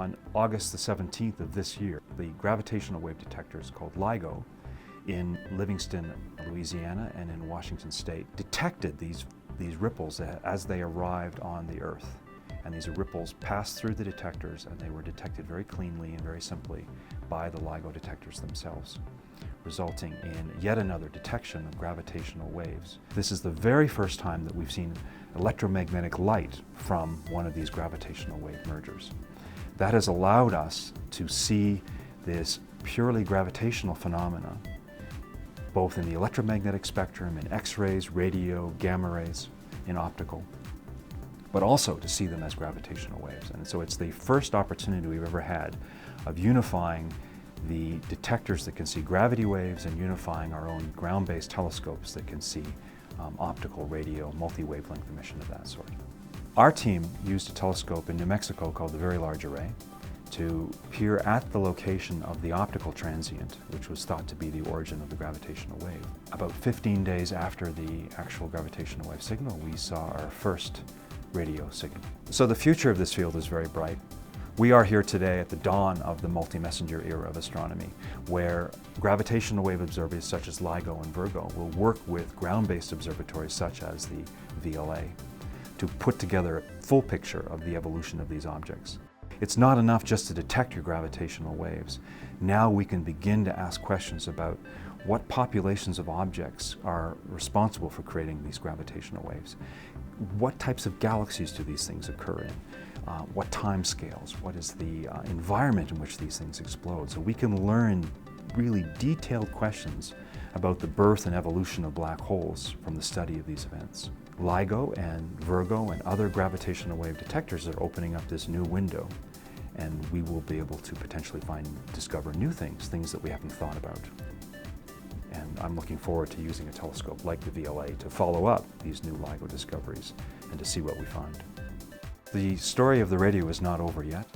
On August the 17th of this year, the gravitational wave detectors called LIGO in Livingston, Louisiana, and in Washington State detected these ripples as they arrived on the Earth. And these ripples passed through the detectors, and they were detected very cleanly and very simply by the LIGO detectors themselves, resulting in yet another detection of gravitational waves. This is the very first time that we've seen electromagnetic light from one of these gravitational wave mergers. That has allowed us to see this purely gravitational phenomena, both in the electromagnetic spectrum, in X-rays, radio, gamma rays, in optical, but also to see them as gravitational waves. And so it's the first opportunity we've ever had of unifying the detectors that can see gravity waves and unifying our own ground-based telescopes that can see optical, radio, multi-wavelength emission of that sort. Our team used a telescope in New Mexico called the Very Large Array to peer at the location of the optical transient, which was thought to be the origin of the gravitational wave. About 15 days after the actual gravitational wave signal, we saw our first radio signal. So the future of this field is very bright. We are here today at the dawn of the multi-messenger era of astronomy, where gravitational wave observers such as LIGO and Virgo will work with ground-based observatories such as the VLA to put together a full picture of the evolution of these objects. It's not enough just to detect your gravitational waves. Now we can begin to ask questions about what populations of objects are responsible for creating these gravitational waves. What types of galaxies do these things occur in? What time scales? What is the environment in which these things explode? So we can learn really detailed questions about the birth and evolution of black holes from the study of these events. LIGO and Virgo and other gravitational wave detectors are opening up this new window, and we will be able to potentially discover new things that we haven't thought about. And I'm looking forward to using a telescope like the VLA to follow up these new LIGO discoveries and to see what we find. The story of the radio is not over yet.